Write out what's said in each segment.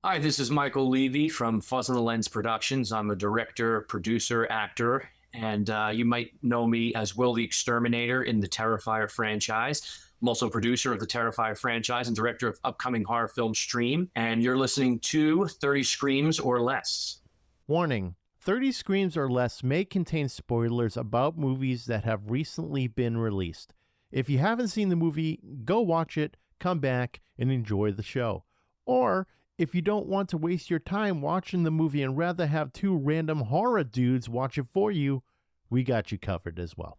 Hi, this is Michael Levy from Fuzz on the Lens Productions. I'm a director, producer, actor, and you might know me as Will the Exterminator in the Terrifier franchise. I'm also a producer of the Terrifier franchise and director of upcoming horror film Stream. And you're listening to 30 Screams or Less. Warning, 30 Screams or Less may contain spoilers about movies that have recently been released. If you haven't seen the movie, go watch it, come back, and enjoy the show. Or, if you don't want to waste your time watching the movie and rather have two random horror dudes watch it for you, we got you covered as well.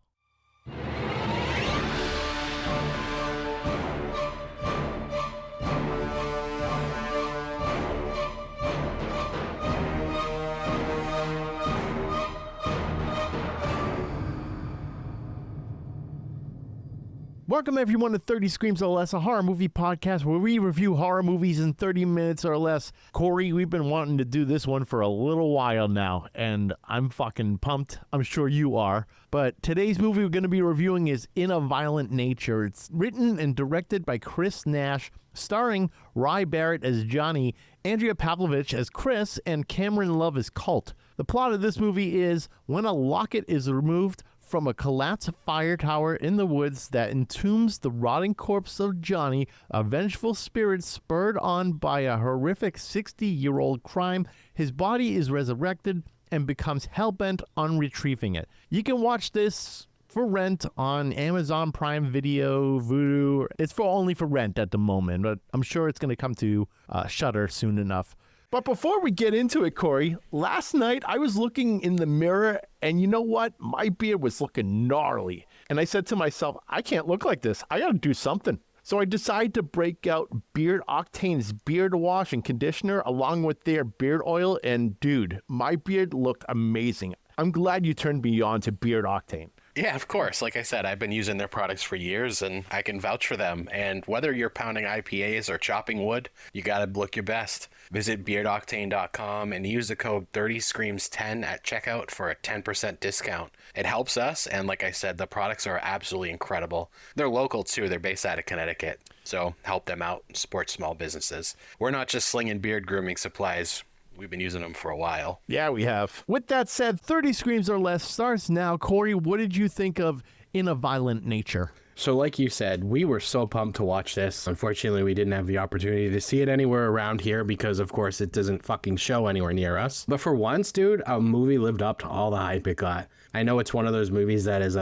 Welcome everyone to 30 Screams or Less, a horror movie podcast where we review horror movies in 30 minutes or less. Corey, we've been wanting to do this one for a little while now, and I'm fucking pumped. I'm sure you are. But today's movie we're going to be reviewing is In a Violent Nature. It's written and directed by Chris Nash, starring Ry Barrett as Johnny, Andrea Pavlovic as Kris, and Cameron Love as Colt. The plot of this movie is when a locket is removed from a collapsed fire tower in the woods that entombs the rotting corpse of Johnny, a vengeful spirit spurred on by a horrific 60-year-old crime, his body is resurrected and becomes hellbent on retrieving it. You can watch this for rent on Amazon Prime Video, Vudu. It's only for rent at the moment, but I'm sure it's going to come to Shudder soon enough. But before we get into it, Corey, last night I was looking in the mirror and you know what? My beard was looking gnarly. And I said to myself, I can't look like this. I got to do something. So I decided to break out Beard Octane's beard wash and conditioner along with their beard oil. And dude, my beard looked amazing. I'm glad you turned me on to Beard Octane. Yeah, of course. Like I said, I've been using their products for years and I can vouch for them. And whether you're pounding IPAs or chopping wood, you got to look your best. Visit beardoctane.com and use the code 30screams10 at checkout for a 10% discount. It helps us. And like I said, the products are absolutely incredible. They're local too. They're based out of Connecticut. So help them out, support small businesses. We're not just slinging beard grooming supplies. We've been using them for a while. Yeah, we have. With that said, 30 Screams or Less starts now. Corey, what did you think of In a Violent Nature? So like you said, we were so pumped to watch this. Unfortunately, we didn't have the opportunity to see it anywhere around here because, of course, it doesn't fucking show anywhere near us. But for once, dude, a movie lived up to all the hype it got. I know it's one of those movies that is,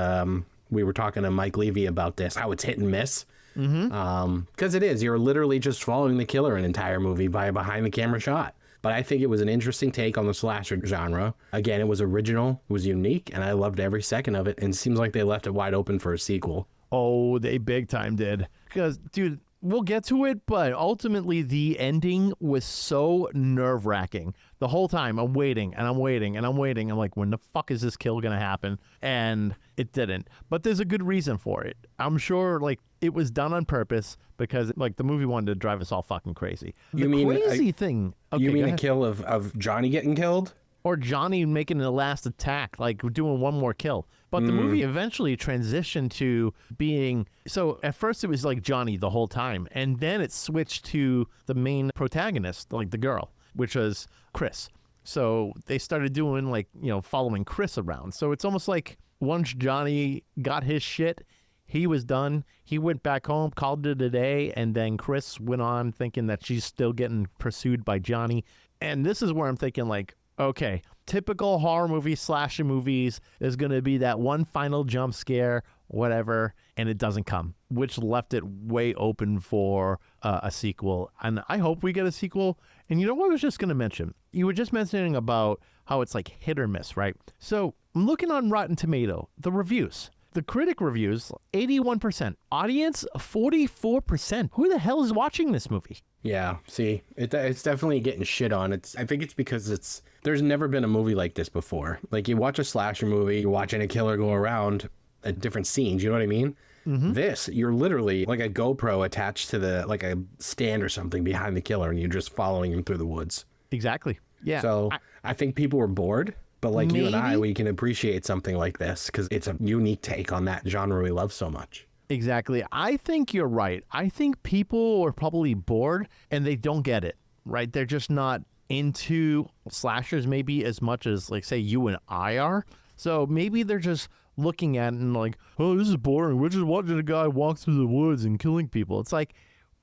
we were talking to Mike Levy about this, how it's hit and miss. Because it is. You're literally just following the killer an entire movie by a behind-the-camera shot. But I think it was an interesting take on the slasher genre. Again, it was original, it was unique, and I loved every second of it. And it seems like they left it wide open for a sequel. Oh, they big time did. Because, dude, we'll get to it, but ultimately the ending was so nerve-wracking. The whole time I'm waiting, and I'm waiting, and I'm waiting. I'm like, when the fuck is this kill going to happen? And it didn't. But there's a good reason for it. I'm sure, like, it was done on purpose because, like, the movie wanted to drive us all fucking crazy. You mean crazy thing... Okay, you mean a kill of Johnny getting killed? Or Johnny making the last attack, like doing one more kill. But the movie eventually transitioned to being... So at first it was like Johnny the whole time. And then it switched to the main protagonist, like the girl, which was Kris. So they started doing like, you know, following Kris around. So it's almost like once Johnny got his shit, he was done. He went back home, called it a day, and then Kris went on thinking that she's still getting pursued by Johnny. And this is where I'm thinking, like, okay, typical horror movie, slasher movies, there's going to be that one final jump scare, whatever, and it doesn't come, which left it way open for a sequel. And I hope we get a sequel. And you know what I was just going to mention? You were just mentioning about how it's like hit or miss, right? So I'm looking on Rotten Tomato, the reviews. The critic reviews, 81%. Audience, 44%. Who the hell is watching this movie? Yeah, see, it's definitely getting shit on. I think it's because there's never been a movie like this before. Like, you watch a slasher movie, you're watching a killer go around at different scenes, you know what I mean? This, you're literally like a GoPro attached to like a stand or something behind the killer, and you're just following him through the woods. Exactly. Yeah. So I think people were bored. But like you and I, we can appreciate something like this because it's a unique take on that genre we love so much. Exactly. I think you're right. I think people are probably bored and they don't get it. right? They're just not into slashers maybe as much as, like, say, you and I are. So maybe they're just looking at it and like, oh, this is boring. We're just watching a guy walk through the woods and killing people. It's like,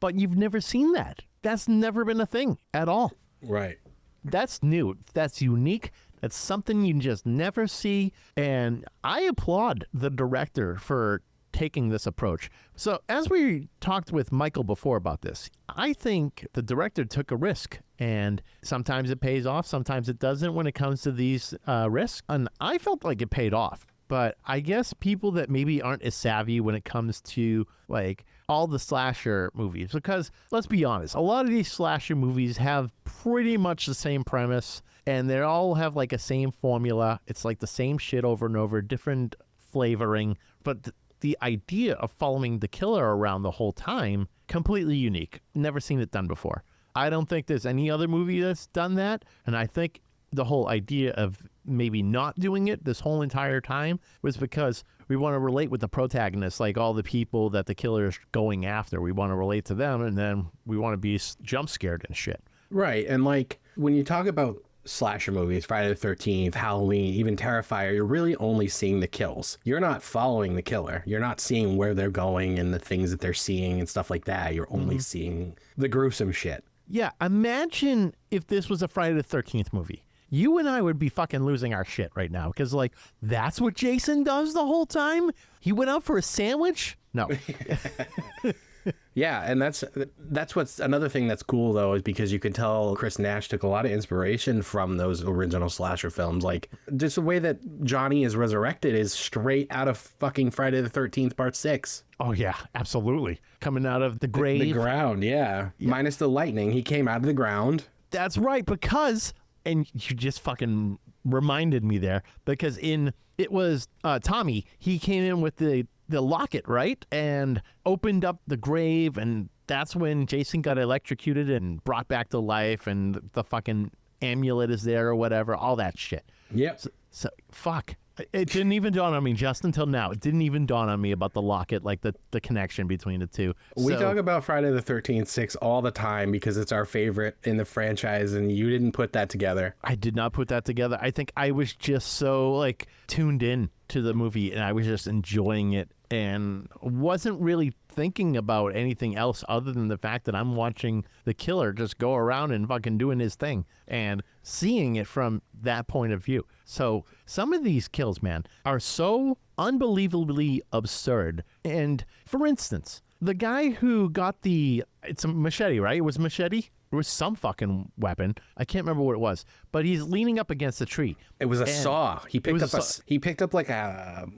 but you've never seen that. That's never been a thing at all. Right. That's new. That's unique. That's something you just never see. And I applaud the director for taking this approach. So as we talked with Michael before about this, I think the director took a risk, and sometimes it pays off, sometimes it doesn't when it comes to these risks. And I felt like it paid off. But I guess people that maybe aren't as savvy when it comes to like all the slasher movies, because let's be honest, a lot of these slasher movies have pretty much the same premise, and they all have like a same formula. It's like the same shit over and over, different flavoring, but the idea of following the killer around the whole time, completely unique. Never seen it done before. I don't think there's any other movie that's done that, and I think the whole idea of maybe not doing it this whole entire time was because we want to relate with the protagonist, like all the people that the killer is going after. We want to relate to them, and then we want to be jump scared and shit. Right. And like when you talk about slasher movies, Friday the 13th, Halloween, even Terrifier, you're really only seeing the kills. You're not following the killer. You're not seeing where they're going and the things that they're seeing and stuff like that. You're only seeing the gruesome shit. Yeah. Imagine if this was a Friday the 13th movie. You and I would be fucking losing our shit right now, because like that's what Jason does the whole time. He went out for a sandwich. No. Yeah, and that's what's another thing that's cool though, is because you can tell Chris Nash took a lot of inspiration from those original slasher films. Like just the way that Johnny is resurrected is straight out of fucking Friday the 13th Part 6. Oh yeah, absolutely. Coming out of the grave. The ground, yeah. Minus the lightning, he came out of the ground. That's right, because, and you just fucking reminded me there, because it was Tommy, he came in with the locket, right? And opened up the grave, and that's when Jason got electrocuted and brought back to life, and the fucking amulet is there or whatever, all that shit. Yep. So fuck. It didn't even dawn on me just until now. It didn't even dawn on me about the locket, like the connection between the two. We talk about Friday the 13th 6 all the time because it's our favorite in the franchise, and you didn't put that together. I did not put that together. I think I was just so like tuned in to the movie, and I was just enjoying it and wasn't really thinking about anything else other than the fact that I'm watching the killer just go around and fucking doing his thing and seeing it from that point of view. So some of these kills, man, are so unbelievably absurd. And for instance, the guy who got it's a machete, right? It was a machete? It was some fucking weapon. I can't remember what it was, but he's leaning up against a tree. It was a saw. He picked up like a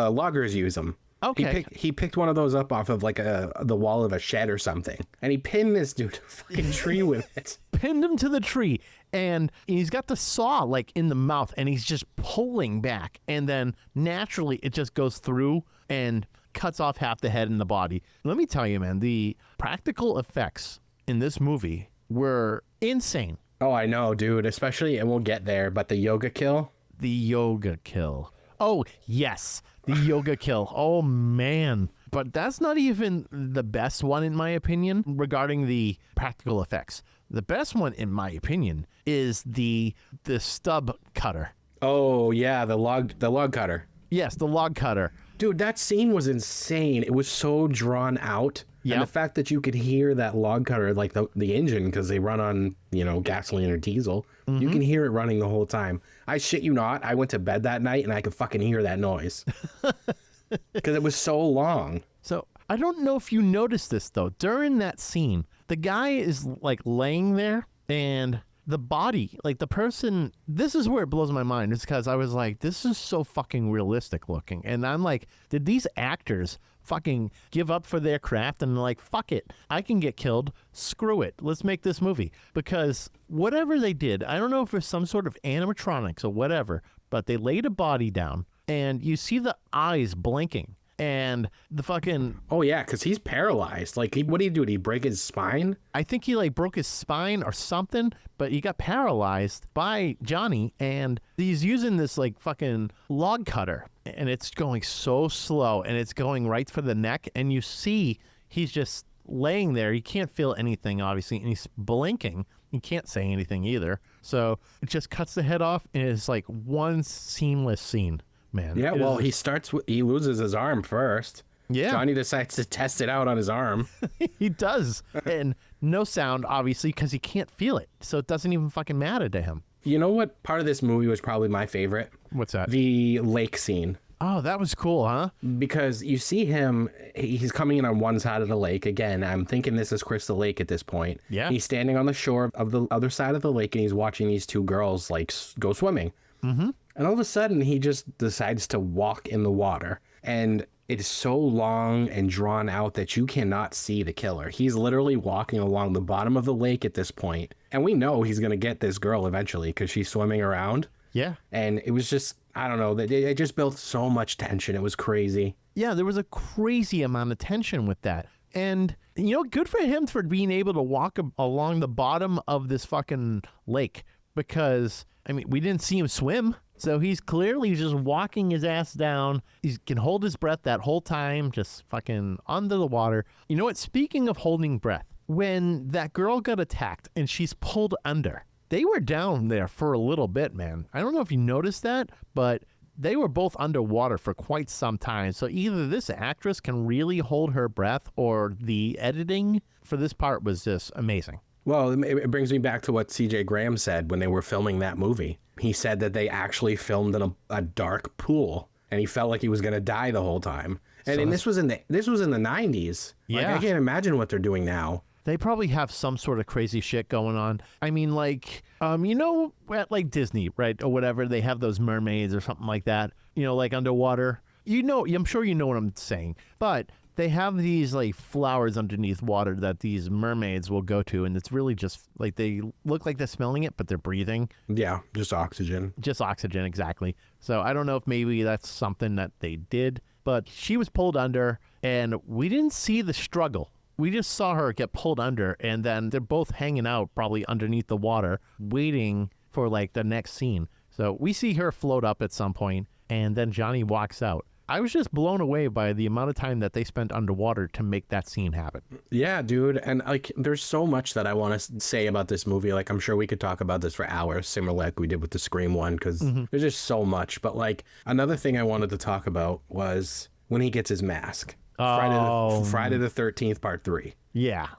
loggers use them. Okay. He picked one of those up off of like the wall of a shed or something, and he pinned this dude to a fucking tree with it. Pinned him to the tree, and he's got the saw like in the mouth, and he's just pulling back, and then naturally it just goes through and cuts off half the head and the body. Let me tell you, man, the practical effects in this movie were insane. Oh, I know, dude. Especially, and we'll get there, but the yoga kill. The yoga kill. Oh, yes. The yoga kill. Oh, man. But that's not even the best one, in my opinion, regarding the practical effects. The best one, in my opinion, is the stub cutter. Oh, yeah, the log cutter. Yes, the log cutter. Dude, that scene was insane. It was so drawn out. Yeah. And the fact that you could hear that log cutter, like the engine, because they run on, gasoline or diesel, you can hear it running the whole time. I shit you not, I went to bed that night and I could fucking hear that noise. Because it was so long. So I don't know if you noticed this, though. During that scene, the guy is like laying there, and the body, like the person, this is where it blows my mind. It's because I was like, this is so fucking realistic looking. And I'm like, did these actors fucking give up for their craft and like, fuck it, I can get killed, screw it, let's make this movie? Because whatever they did, I don't know if it's some sort of animatronics or whatever, but they laid a body down and you see the eyes blinking and the fucking... Oh yeah, because he's paralyzed. Like, what did he do? Did he break his spine? I think he like broke his spine or something, but he got paralyzed by Johnny, and he's using this like fucking log cutter, and it's going so slow, and it's going right for the neck, and you see he's just laying there. You can't feel anything, obviously, and he's blinking, He can't say anything either. So it just cuts the head off, and it's like one seamless scene, man. Yeah, well, he loses his arm first. Yeah. Johnny decides to test it out on his arm. He does. And no sound, obviously, because he can't feel it. So it doesn't even fucking matter to him. You know what part of this movie was probably my favorite? What's that? The lake scene. Oh, that was cool, huh? Because you see him, he's coming in on one side of the lake. Again, I'm thinking this is Crystal Lake at this point. Yeah. He's standing on the shore of the other side of the lake, and he's watching these two girls, like, go swimming. Mm-hmm. And all of a sudden, he just decides to walk in the water. And it is so long and drawn out that you cannot see the killer. He's literally walking along the bottom of the lake at this point. And we know he's going to get this girl eventually because she's swimming around. Yeah. And it was just, I don't know, it just built so much tension. It was crazy. Yeah, there was a crazy amount of tension with that. And, good for him for being able to walk along the bottom of this fucking lake because, we didn't see him swim. So he's clearly just walking his ass down. He can hold his breath that whole time, just fucking under the water. You know what? Speaking of holding breath, when that girl got attacked and she's pulled under, they were down there for a little bit, man. I don't know if you noticed that, but they were both underwater for quite some time. So either this actress can really hold her breath or the editing for this part was just amazing. Well, it brings me back to what C.J. Graham said when they were filming that movie. He said that they actually filmed in a dark pool, and he felt like he was going to die the whole time. And this was in the 90s. Yeah. Like, I can't imagine what they're doing now. They probably have some sort of crazy shit going on. At like Disney, right, or whatever, they have those mermaids or something like that, like underwater. I'm sure you know what I'm saying. But they have these like flowers underneath water that these mermaids will go to, and it's really just like they look like they're smelling it, but they're breathing. Yeah, just oxygen. Just oxygen, exactly. So I don't know if maybe that's something that they did, but she was pulled under, and we didn't see the struggle. We just saw her get pulled under, and then they're both hanging out probably underneath the water, waiting for like the next scene. So we see her float up at some point, and then Johnny walks out. I was just blown away by the amount of time that they spent underwater to make that scene happen. Yeah, dude. And like, there's so much that I want to say about this movie. Like, I'm sure we could talk about this for hours, similar like we did with the Scream one, because there's just so much. But like, another thing I wanted to talk about was when he gets his mask. Friday the 13th, part 3. Yeah.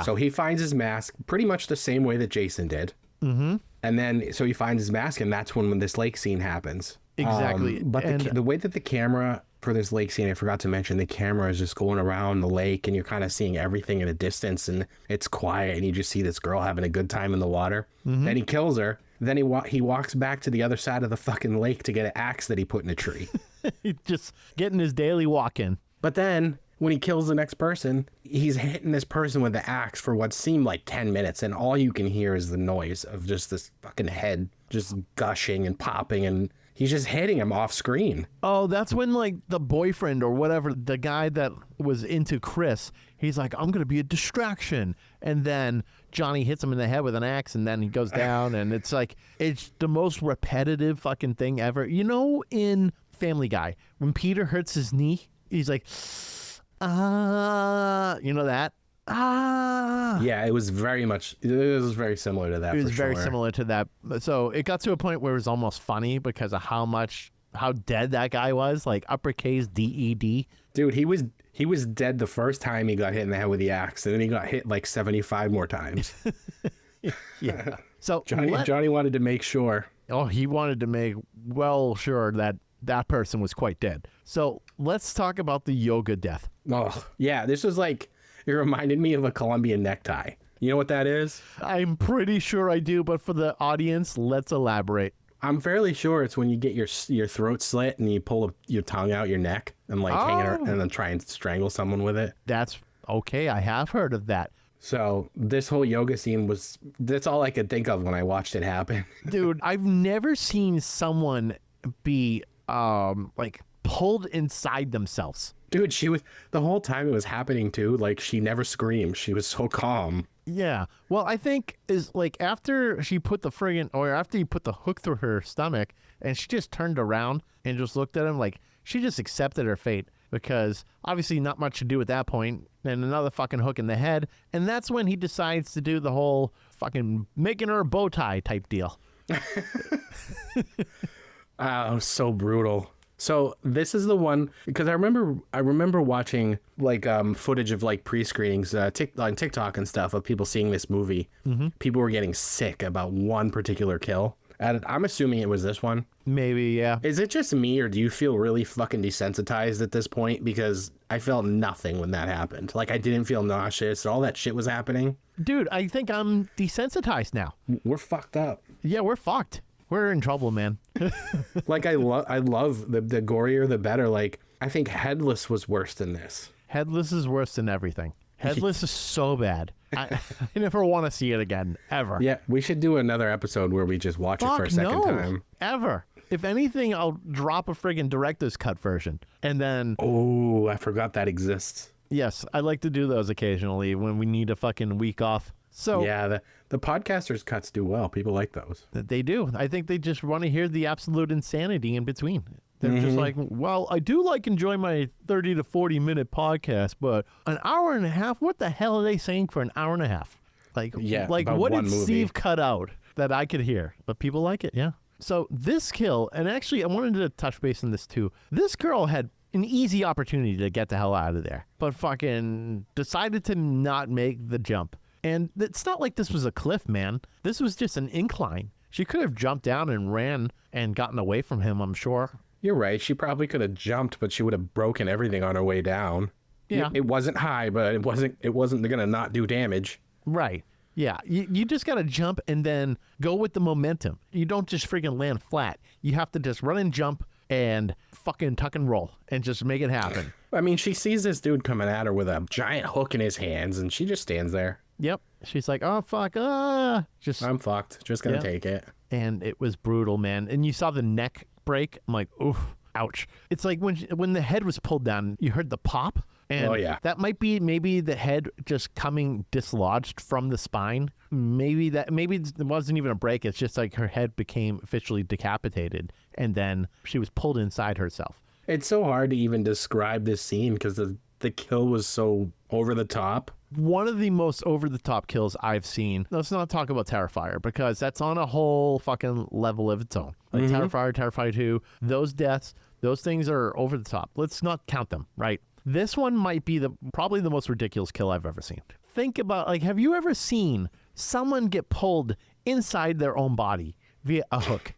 So he finds his mask pretty much the same way that Jason did. Mm-hmm. And then, so he finds his mask, and that's when this lake scene happens. Exactly. But the way that the camera for this lake scene, I forgot to mention, the camera is just going around the lake, and you're kind of seeing everything in a distance, and it's quiet, and you just see this girl having a good time in the water. Mm-hmm. Then he kills her. Then he walks back to the other side of the fucking lake to get an axe that he put in a tree. Just getting his daily walk in. But then when he kills the next person, he's hitting this person with the axe for what seemed like 10 minutes. And all you can hear is the noise of just this fucking head just gushing and popping. And he's just hitting him off screen. Oh, that's when like the boyfriend or whatever, the guy that was into Kris, he's like, I'm going to be a distraction. And then Johnny hits him in the head with an axe, and then he goes down. And it's like, it's the most repetitive fucking thing ever. In Family Guy, when Peter hurts his knee, he's like, that? Yeah, it was very similar to that. It was very similar to that. So it got to a point where it was almost funny because of how dead that guy was, like uppercase DED. Dude, he was dead the first time he got hit in the head with the axe, and then he got hit like 75 more times. Yeah. So Johnny wanted to make sure. Oh, he wanted to make sure that person was quite dead. So let's talk about the yoga death. Oh, yeah. This was like, it reminded me of a Colombian necktie. You know what that is? I'm pretty sure I do, but for the audience, let's elaborate. I'm fairly sure it's when you get your throat slit and you pull your tongue out your neck and like hang it and then try and strangle someone with it. That's okay. I have heard of that. So this whole yoga scene that's all I could think of when I watched it happen. Dude, I've never seen someone be like pulled inside themselves. Dude, she was, the whole time it was happening too, like she never screamed. She was so calm. Yeah. Well, I think is like after he put the hook through her stomach and she just turned around and just looked at him, like she just accepted her fate because obviously not much to do at that point. And another fucking hook in the head. And that's when he decides to do the whole fucking making her a bow tie type deal. Oh, so brutal. So this is the one because I remember watching like footage of like pre-screenings on TikTok and stuff of people seeing this movie. Mm-hmm. People were getting sick about one particular kill. And I'm assuming it was this one. Maybe, yeah. Is it just me or do you feel really fucking desensitized at this point? Because I felt nothing when that happened. Like I didn't feel nauseous. All that shit was happening. Dude, I think I'm desensitized now. We're fucked up. Yeah, we're fucked. We're in trouble, man. Like I love the gorier the better. Like I think Headless was worse than this. Headless is worse than everything. Headless is so bad. I never want to see it again, ever. Yeah, we should do another episode where we just watch it for a second time. Ever. If anything, I'll drop a friggin' director's cut version. And then... Oh, I forgot that exists. Yes, I like to do those occasionally when we need a fucking week off. So yeah, the podcasters' cuts do well. People like those. They do. I think they just want to hear the absolute insanity in between. They're just like, well, I do like enjoy my 30 to 40 minute podcast, but an hour and a half, what the hell are they saying for an hour and a half? Like, yeah, like what did Steve cut out that I could hear? But people like it, yeah. So this kill, and actually I wanted to touch base on this too. This girl had an easy opportunity to get the hell out of there, but fucking decided to not make the jump. And it's not like this was a cliff, man. This was just an incline. She could have jumped down and ran and gotten away from him, I'm sure. You're right. She probably could have jumped, but she would have broken everything on her way down. Yeah. It wasn't high, but it wasn't going to not do damage. Right. Yeah. You just got to jump and then go with the momentum. You don't just freaking land flat. You have to just run and jump and fucking tuck and roll and just make it happen. I mean, she sees this dude coming at her with a giant hook in his hands, and she just stands there. Yep. She's like, oh, fuck. I'm fucked. Just going to take it. And it was brutal, man. And you saw the neck break. I'm like, oof, ouch. It's like when the head was pulled down, you heard the pop. And oh, yeah. That might be maybe the head just coming dislodged from the spine. Maybe it wasn't even a break. It's just like her head became officially decapitated. And then she was pulled inside herself. It's so hard to even describe this scene because the kill was so over the top. One of the most over-the-top kills I've seen. Let's not talk about Terrifier because that's on a whole fucking level of its own. Like Terrifier, Terrifier 2, those deaths, those things are over the top. Let's not count them, right? This one might be probably the most ridiculous kill I've ever seen. Think about, like, have you ever seen someone get pulled inside their own body via a hook?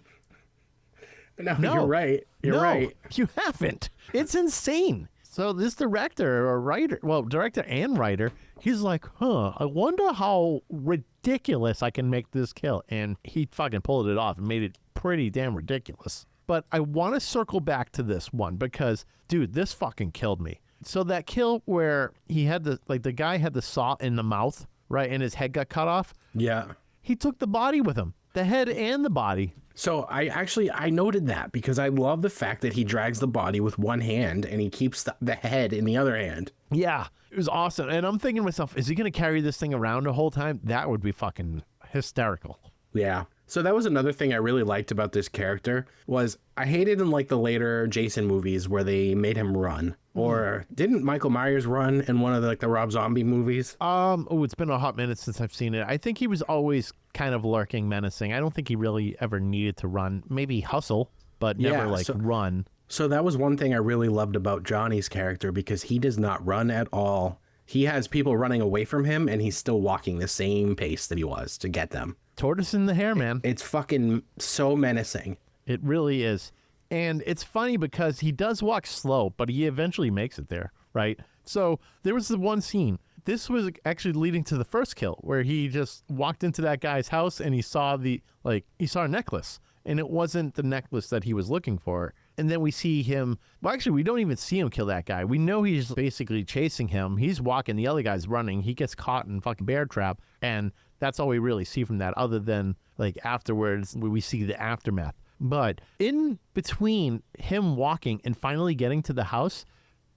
No, you're right. You're right. You haven't. It's insane. So this director and writer, he's like, I wonder how ridiculous I can make this kill. And he fucking pulled it off and made it pretty damn ridiculous. But I want to circle back to this one because, dude, this fucking killed me. So that kill where he had the guy had the saw in the mouth, right? And his head got cut off. Yeah. He took the body with him, the head and the body. So I noted that because I love the fact that he drags the body with one hand and he keeps the head in the other hand. Yeah, it was awesome. And I'm thinking to myself, is he going to carry this thing around the whole time? That would be fucking hysterical. Yeah. So that was another thing I really liked about this character was I hated in like the later Jason movies where they made him run. Or didn't Michael Myers run in one of the Rob Zombie movies? It's been a hot minute since I've seen it. I think he was always kind of lurking, menacing. I don't think he really ever needed to run. Maybe hustle, but never run. So that was one thing I really loved about Johnny's character because he does not run at all. He has people running away from him and he's still walking the same pace that he was to get them. Tortoise in the hair, man. It's fucking so menacing. It really is. And it's funny because he does walk slow, but he eventually makes it there, right? So there was the one scene. This was actually leading to the first kill where he just walked into that guy's house and he saw a necklace. And it wasn't the necklace that he was looking for. And then we see him. Well, actually, we don't even see him kill that guy. We know he's basically chasing him. He's walking. The other guy's running. He gets caught in fucking bear trap. And that's all we really see from that other than afterwards we see the aftermath. But in between him walking and finally getting to the house,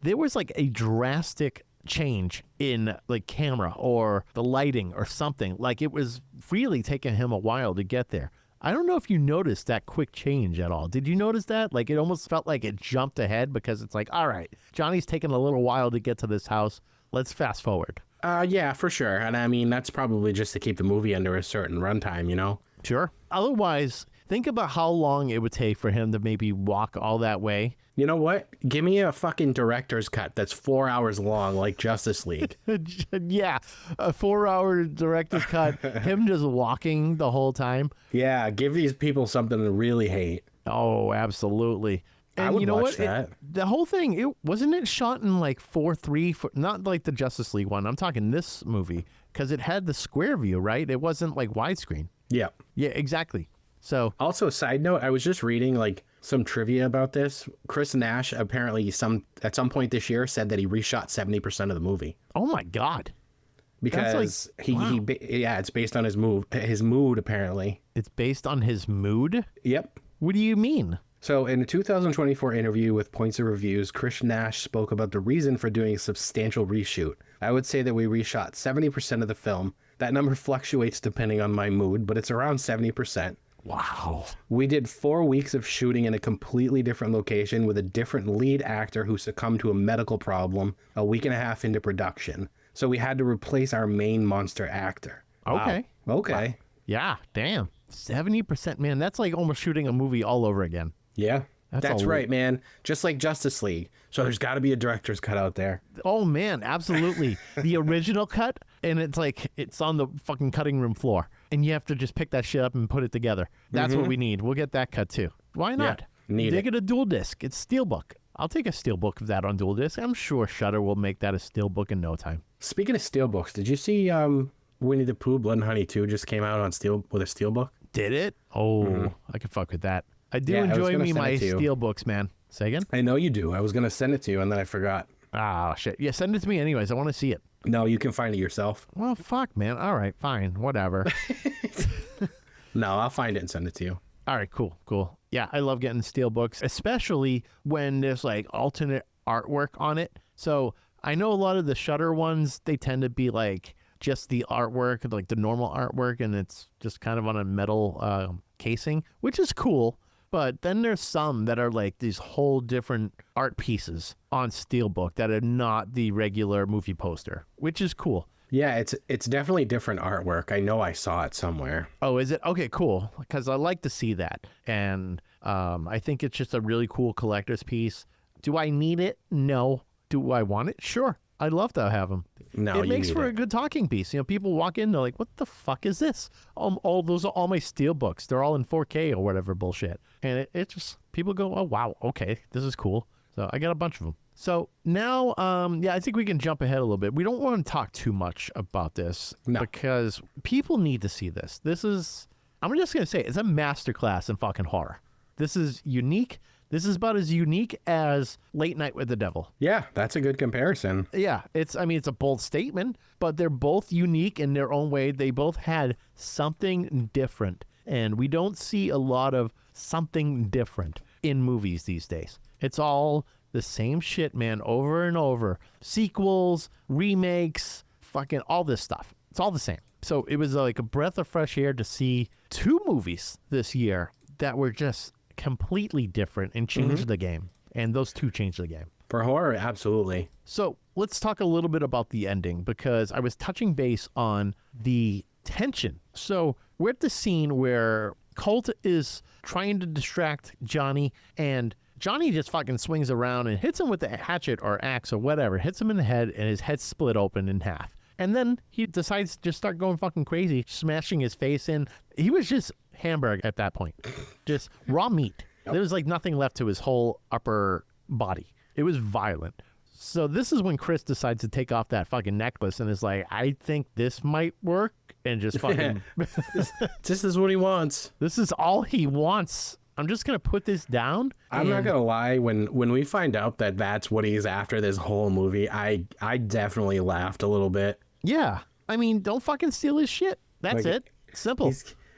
there was a drastic change in camera or the lighting or something. It was really taking him a while to get there. I don't know if you noticed that quick change at all. Did you notice that? It almost felt like it jumped ahead because it's all right, Johnny's taking a little while to get to this house. Let's fast forward. Yeah, for sure. And I mean, that's probably just to keep the movie under a certain runtime, you know? Sure. Otherwise, think about how long it would take for him to maybe walk all that way. You know what? Give me a fucking director's cut that's 4 hours long, like Justice League. Yeah, a 4-hour director's cut, him just walking the whole time. Yeah, give these people something to really hate. Oh, absolutely. And I would you know watch what? that. The whole thing, wasn't it shot in like 4:3, not like the Justice League one. I'm talking this movie, because it had the square view, right? It wasn't like widescreen. Yeah. Yeah, exactly. So Also, side note, I was just reading like some trivia about this. Chris Nash apparently at some point this year said that he reshot 70% of the movie oh my God. because wow. it's based on his mood apparently. It's based on his mood? Yep. What do you mean? So in a 2024 interview with Points of Reviews, Chris Nash spoke about the reason for doing a substantial reshoot. I would say that we reshot 70% of the film. That number fluctuates depending on my mood, but it's around 70%. Wow. We did 4 weeks of shooting in a completely different location with a different lead actor who succumbed to a medical problem a week and a half into production. So we had to replace our main monster actor. Okay. Wow. Okay. Wow. Yeah, damn. 70%, man. That's like almost shooting a movie all over again. Yeah. That's a right, man. Just like Justice League. So there's got to be a director's cut out there. Oh, man, absolutely. The original cut, and it's on the fucking cutting room floor. And you have to just pick that shit up and put it together. That's what we need. We'll get that cut too. Why not? Yeah, need They it. get a dual disc. It's steelbook. I'll take a steelbook of that on dual disc. I'm sure Shudder will make that a steelbook in no time. Speaking of steelbooks, did you see Winnie the Pooh Blood and Honey 2 just came out on with a steelbook? Did it? Oh, I could fuck with that. I do Yeah, I was enjoy gonna me send my it to you. steelbooks, man. Say again? I know you do. I was going to send it to you and then I forgot. Oh, shit. Yeah, send it to me anyways. I want to see it. No, you can find it yourself. Well, fuck, man. All right, fine. Whatever. No, I'll find it and send it to you. All right, cool. Yeah, I love getting steelbooks, especially when there's like alternate artwork on it. So I know a lot of the Shudder ones, they tend to be like just the artwork, like the normal artwork, and it's just kind of on a metal casing, which is cool. But then there's some that are like these whole different art pieces on steelbook that are not the regular movie poster, which is cool. Yeah, it's definitely different artwork. I know I saw it somewhere. Oh, is it? Okay, cool. Because I like to see that. And I think it's just a really cool collector's piece. Do I need it? No. Do I want it? Sure. I'd love to have them. No, it you makes need for it. a good talking piece. You know, people walk in, they're like, what the fuck is this? All those are all my steel books. They're all in 4K or whatever bullshit. And it just, people go, oh, wow, okay, this is cool. So I got a bunch of them. So now, I think we can jump ahead a little bit. We don't want to talk too much about this because people need to see this. This is, I'm just going to say, it's a masterclass in fucking horror. This is unique. This is about as unique as Late Night with the Devil. Yeah, that's a good comparison. Yeah, it's a bold statement, but they're both unique in their own way. They both had something different, and we don't see a lot of something different in movies these days. It's all the same shit, man, over and over. Sequels, remakes, fucking all this stuff. It's all the same. So it was like a breath of fresh air to see 2 movies this year that were just completely different and changed the game. And those 2 changed the game. For horror, absolutely. So let's talk a little bit about the ending, because I was touching base on the tension. So we're at the scene where Colt is trying to distract Johnny, and Johnny just fucking swings around and hits him with the hatchet or axe or whatever, hits him in the head, and his head's split open in half. And then he decides to just start going fucking crazy, smashing his face in. He was just hamburger at that point. Just raw meat. There was like nothing left to his whole upper body. It was violent. So this is when Kris decides to take off that fucking necklace and is like, I think this might work. And just fucking... This is what he wants. This is all he wants. I'm just going to put this down. I'm not going to lie. When we find out that that's what he's after this whole movie, I definitely laughed a little bit. Yeah. I mean, don't fucking steal his shit. That's Like, it. Simple.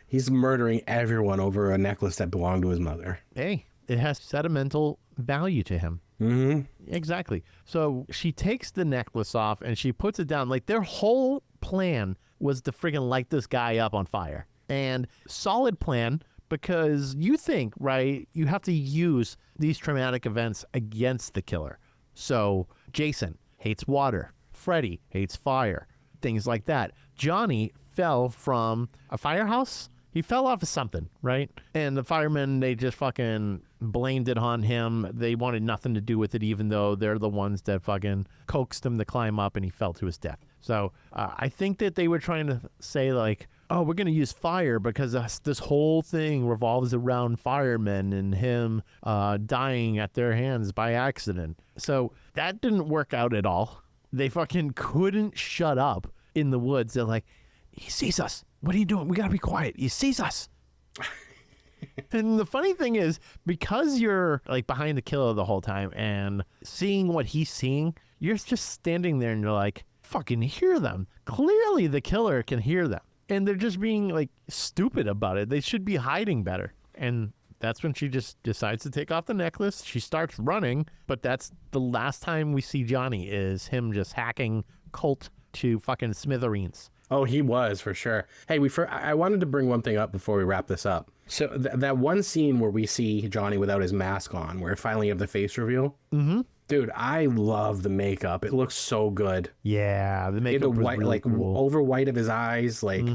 He's murdering everyone over a necklace that belonged to his mother. Hey, it has sentimental value to him. Mm-hmm. Exactly. So she takes the necklace off and she puts it down. Like their whole plan was to friggin' light this guy up on fire. And solid plan, because you think, right, you have to use these traumatic events against the killer. So Jason hates water. Freddy hates fire. things like that. Johnny fell from a firehouse. He fell off of something, right? And the firemen, they just fucking blamed it on him. They wanted nothing to do with it, even though they're the ones that fucking coaxed him to climb up, and he fell to his death. So I think that they were trying to say, like, oh, we're going to use fire because this whole thing revolves around firemen and him dying at their hands by accident. So that didn't work out at all. They fucking couldn't shut up in the woods. They're like, he sees us. What are you doing? We got to be quiet. He sees us. And the funny thing is, because you're like behind the killer the whole time and seeing what he's seeing, you're just standing there and you're like, fucking hear them. Clearly the killer can hear them. And they're just being like stupid about it. They should be hiding better. And that's when she just decides to take off the necklace. She starts running, but that's the last time we see Johnny is him just hacking Colt to fucking smithereens. Oh, he was, for sure. Hey, I wanted to bring one thing up before we wrap this up. So that one scene where we see Johnny without his mask on, where finally you have the face reveal. Mm-hmm. Dude, I love the makeup. It looks so good. Yeah, the makeup was white, really like cool. over white of his eyes, like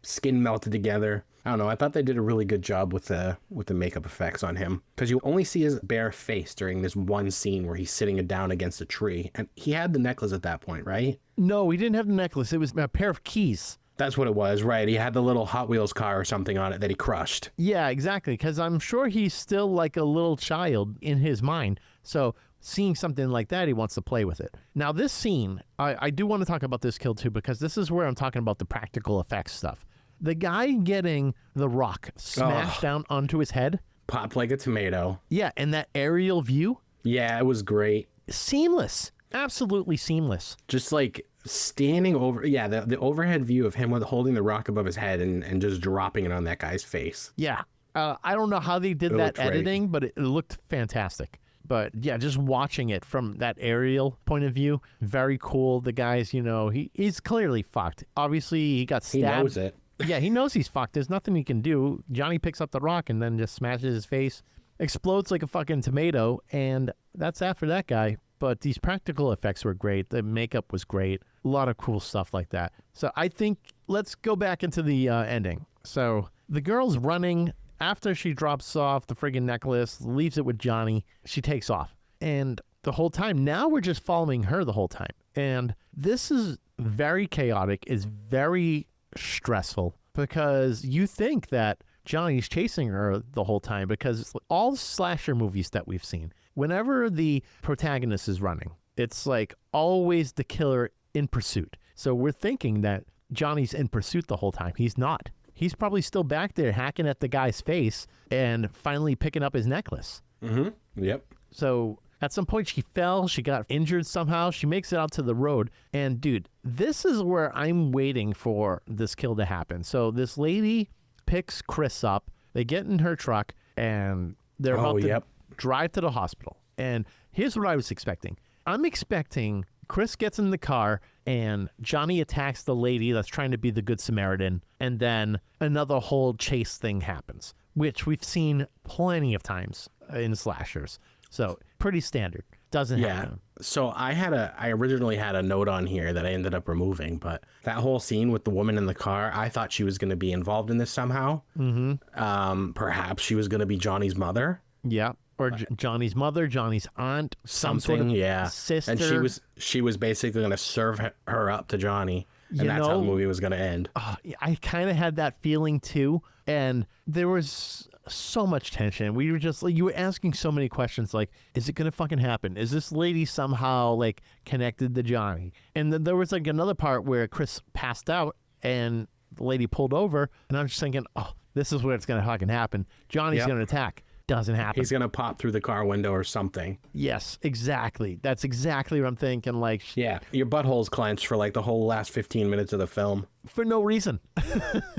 skin melted together. I don't know. I thought they did a really good job with the makeup effects on him, because you only see his bare face during this one scene where he's sitting down against a tree, and he had the necklace at that point, right? No, he didn't have the necklace. It was a pair of keys. That's what it was, right? He had the little Hot Wheels car or something on it that he crushed. Yeah, exactly. Because I'm sure he's still like a little child in his mind. So seeing something like that, he wants to play with it. Now, this scene, I do want to talk about this kill too, because this is where I'm talking about the practical effects stuff. The guy getting the rock smashed down onto his head. Popped like a tomato. Yeah, and that aerial view. Yeah, it was great. Seamless. Absolutely seamless. Just like standing over, the overhead view of him with holding the rock above his head and just dropping it on that guy's face. Yeah. I don't know how they did that editing, but it looked fantastic. But yeah, just watching it from that aerial point of view, very cool. The guy's, he's clearly fucked. Obviously, he got stabbed. He knows it. Yeah, he knows he's fucked. There's nothing he can do. Johnny picks up the rock and then just smashes his face, explodes like a fucking tomato, and that's that for that guy. But these practical effects were great. The makeup was great. A lot of cool stuff like that. So I think let's go back into the ending. So the girl's running. After she drops off the friggin' necklace, leaves it with Johnny, she takes off. And the whole time, now we're just following her the whole time. And this is very chaotic. It's very stressful because you think that Johnny's chasing her the whole time, because all slasher movies that we've seen, whenever the protagonist is running, it's like always the killer in pursuit. So we're thinking that Johnny's in pursuit the whole time. He's not. He's probably still back there hacking at the guy's face and finally picking up his necklace. Mm-hmm. Yep. So at some point she fell. She got injured somehow. She makes it out to the road. And dude, this is where I'm waiting for this kill to happen. So this lady picks Kris up. They get in her truck and they're about to drive to the hospital. And here's what I was expecting. I'm expecting Kris gets in the car and Johnny attacks the lady that's trying to be the Good Samaritan, and then another whole chase thing happens, which we've seen plenty of times in slashers. So pretty standard. Doesn't happen. So I originally had a note on here that I ended up removing, but that whole scene with the woman in the car, I thought she was going to be involved in this somehow. Mm-hmm. Perhaps she was going to be Johnny's mother. Yeah. Or Johnny's mother, Johnny's aunt, something, sister. And she was basically going to serve her up to Johnny, and that's how the movie was going to end. I kind of had that feeling too, and there was so much tension. We were just like, you were asking so many questions, like, is it going to fucking happen? Is this lady somehow like connected to Johnny? And then there was like another part where Kris passed out and the lady pulled over, and I'm just thinking, oh, this is where it's going to fucking happen. Johnny's going to attack. Doesn't happen. He's going to pop through the car window or something. Yes, exactly. That's exactly what I'm thinking. Like, yeah, your butthole's clenched for like the whole last 15 minutes of the film. For no reason.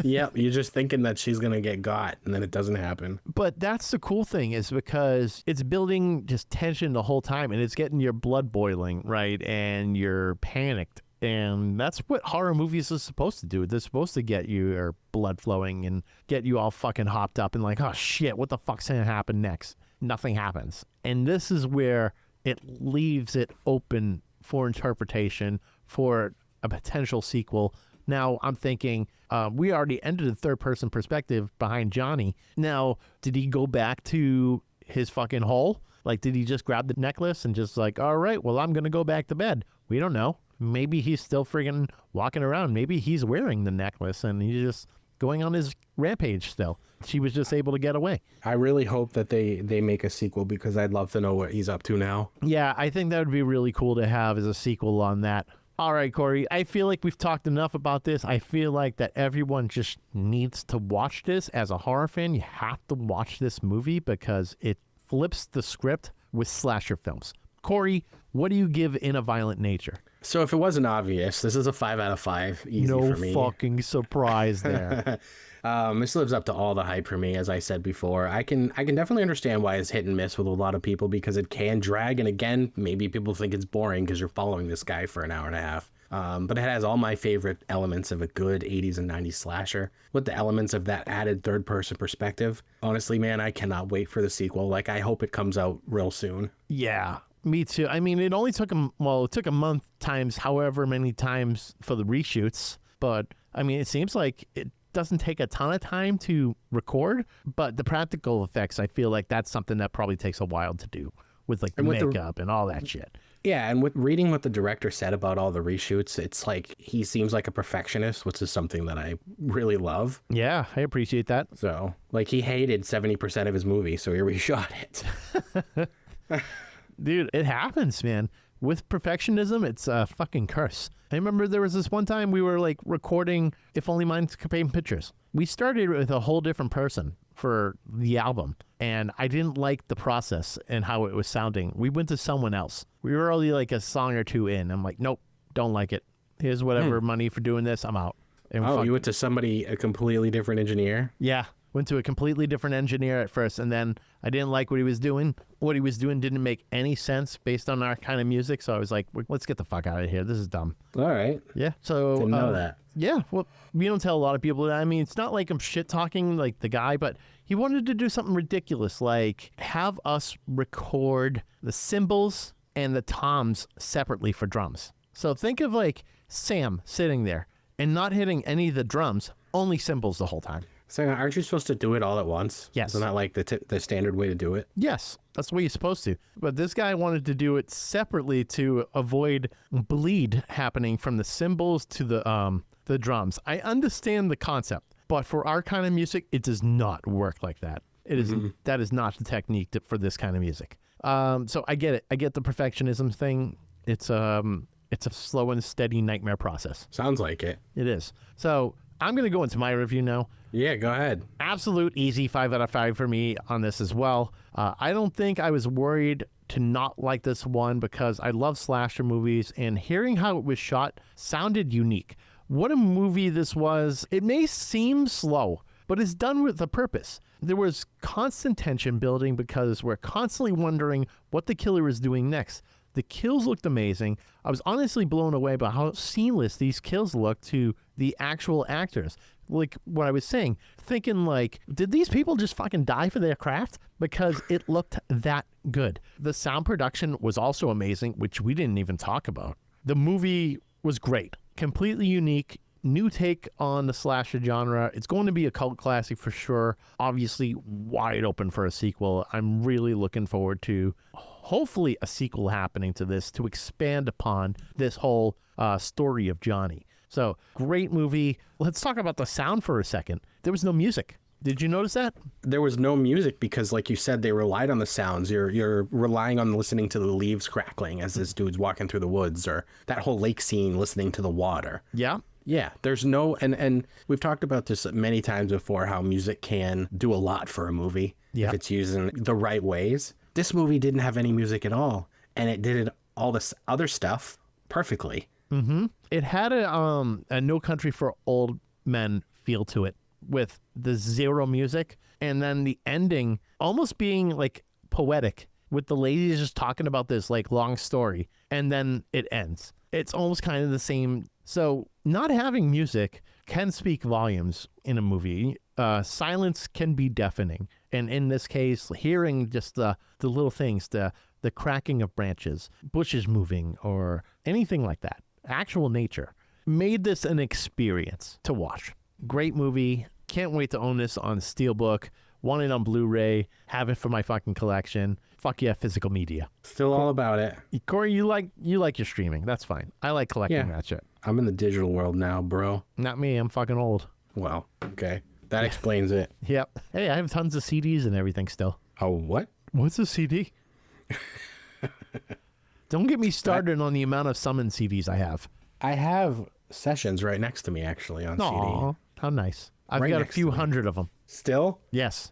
Yep, you're just thinking that she's going to get got, and then it doesn't happen. But that's the cool thing, is because it's building just tension the whole time, and it's getting your blood boiling, right? And you're panicked. And that's what horror movies are supposed to do. They're supposed to get your blood flowing and get you all fucking hopped up and like, oh shit, what the fuck's gonna happen next? Nothing happens. And this is where it leaves it open for interpretation, for a potential sequel. Now, I'm thinking we already ended the third-person perspective behind Johnny. Now, did he go back to his fucking hole? Like, did he just grab the necklace and just like, all right, well, I'm going to go back to bed? We don't know. Maybe he's still friggin' walking around. Maybe he's wearing the necklace and he's just going on his rampage still. She was just able to get away. I really hope that they make a sequel because I'd love to know what he's up to now. Yeah, I think that would be really cool to have as a sequel on that. All right, Corey, I feel like we've talked enough about this. I feel like that everyone just needs to watch this. As a horror fan, you have to watch this movie because it flips the script with slasher films. Corey, what do you give In a Violent Nature? So if it wasn't obvious, this is a 5 out of 5. Easy for me. No fucking surprise there. This lives up to all the hype for me, as I said before. I can definitely understand why it's hit and miss with a lot of people because it can drag. And again, maybe people think it's boring because you're following this guy for an hour and a half. But it has all my favorite elements of a good 80s and 90s slasher with the elements of that added third-person perspective. Honestly, man, I cannot wait for the sequel. Like, I hope it comes out real soon. Yeah, me too. I mean, it only took it took a month times however many times for the reshoots. But, I mean, it seems like it doesn't take a ton of time to record. But the practical effects, I feel like that's something that probably takes a while to do with, like, the makeup and all that shit. Yeah, and with reading what the director said about all the reshoots, it's like he seems like a perfectionist, which is something that I really love. Yeah, I appreciate that. So, like, he hated 70% of his movie, so he reshot it. Dude, it happens, man. With perfectionism, it's a fucking curse. I remember there was this one time we were, like, recording If Only Minds Could Paint Pictures. We started with a whole different person for the album, and I didn't like the process and how it was sounding. We went to someone else. We were only like a song or two in. I'm like, nope, don't like it. Here's whatever money for doing this. I'm out. And you went to a completely different engineer? Yeah, went to a completely different engineer at first, and then I didn't like what he was doing. What he was doing didn't make any sense based on our kind of music, so I was like, let's get the fuck out of here. This is dumb. All right. Yeah, so... Didn't know that. Yeah, well, we don't tell a lot of people that. I mean, it's not like I'm shit-talking like the guy, but he wanted to do something ridiculous, like have us record the cymbals and the toms separately for drums. So think of, like, Sam sitting there and not hitting any of the drums, only cymbals the whole time. So aren't you supposed to do it all at once? Yes. Isn't that like the standard way to do it? Yes, that's the way you're supposed to. But this guy wanted to do it separately to avoid bleed happening from the cymbals to the drums. I understand the concept, but for our kind of music, it does not work like that. It is that is not the technique for this kind of music. So I get it. I get the perfectionism thing. It's a slow and steady nightmare process. Sounds like it. It is. So I'm going to go into my review now. Yeah, go ahead. Absolute easy 5 out of 5 for me on this as well. I don't think I was worried to not like this one because I love slasher movies, and hearing how it was shot sounded unique. What a movie this was. It may seem slow, but it's done with a purpose. There was constant tension building because we're constantly wondering what the killer is doing next. The kills looked amazing. I was honestly blown away by how seamless these kills looked to the actual actors. Like what I was saying, thinking like, did these people just fucking die for their craft? Because it looked that good. The sound production was also amazing, which we didn't even talk about. The movie was great, completely unique, new take on the slasher genre. It's going to be a cult classic for sure. Obviously wide open for a sequel. I'm really looking forward to hopefully a sequel happening to this to expand upon this whole story of Johnny. So great movie. Let's talk about the sound for a second. There was no music. Did you notice that? There was no music because, like you said, they relied on the sounds. You're relying on listening to the leaves crackling as this dude's walking through the woods, or that whole lake scene listening to the water. Yeah. Yeah, there's no, and we've talked about this many times before, how music can do a lot for a movie if it's used in the right ways. This movie didn't have any music at all, and it did all this other stuff perfectly. Mm-hmm. It had a No Country for Old Men feel to it, with the zero music, and then the ending almost being like poetic, with the ladies just talking about this like long story, and then it ends. It's almost kind of the same. So not having music can speak volumes in a movie. Silence can be deafening. And in this case, hearing just the little things, the cracking of branches, bushes moving, or anything like that, actual nature, made this an experience to watch. Great movie. Can't wait to own this on Steelbook. Want it on Blu-ray. Have it for my fucking collection. Fuck yeah, physical media. Still all about it. Corey, you like your streaming. That's fine. I like collecting that shit. I'm in the digital world now, bro. Not me. I'm fucking old. Well, okay. That explains it. Yep. Hey, I have tons of CDs and everything still. Oh, what? What's a CD? Don't get me started on the amount of summon CDs I have. I have Sessions right next to me, actually, on Aw, CD. how nice. I've Right got a next few to me. hundred of them. Still? Yes.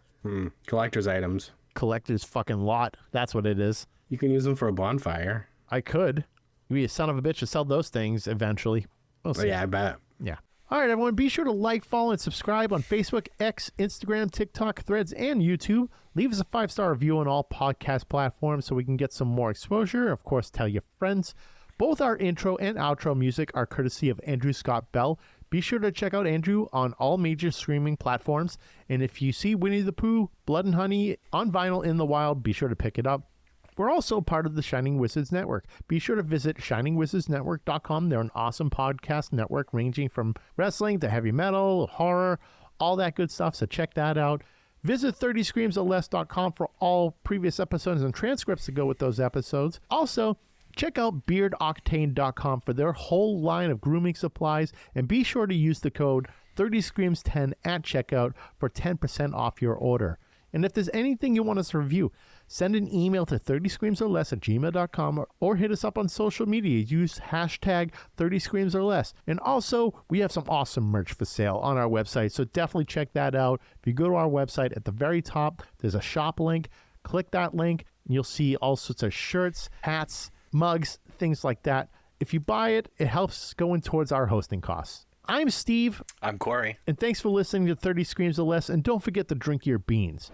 Collector's items. Collector's fucking lot. That's what it is. You can use them for a bonfire. I could. You'd be a son of a bitch to sell those things eventually. We'll Oh, see. yeah, I bet. Yeah. All right, everyone. Be sure to like, follow, and subscribe on Facebook, X, Instagram, TikTok, Threads, and YouTube. Leave us a 5-star review on all podcast platforms so we can get some more exposure. Of course, tell your friends. Both our intro and outro music are courtesy of Andrew Scott Bell. Be sure to check out Andrew on all major streaming platforms. And if you see Winnie the Pooh, Blood and Honey on vinyl in the wild, be sure to pick it up. We're also part of the Shining Wizards Network. Be sure to visit shiningwizardsnetwork.com. They're an awesome podcast network ranging from wrestling to heavy metal, horror, all that good stuff. So check that out. Visit 30screamsorless.com for all previous episodes and transcripts to go with those episodes. Also, check out beardoctane.com for their whole line of grooming supplies. And be sure to use the code 30screams10 at checkout for 10% off your order. And if there's anything you want us to review, send an email to 30screamsorless@gmail.com or hit us up on social media. Use hashtag 30screamsorless. And also, we have some awesome merch for sale on our website, so definitely check that out. If you go to our website, at the very top, there's a shop link. Click that link, and you'll see all sorts of shirts, hats, mugs, things like that. If you buy it, it helps going towards our hosting costs. I'm Steve. I'm Corey. And thanks for listening to 30 Screams or Less. And don't forget to drink your beans.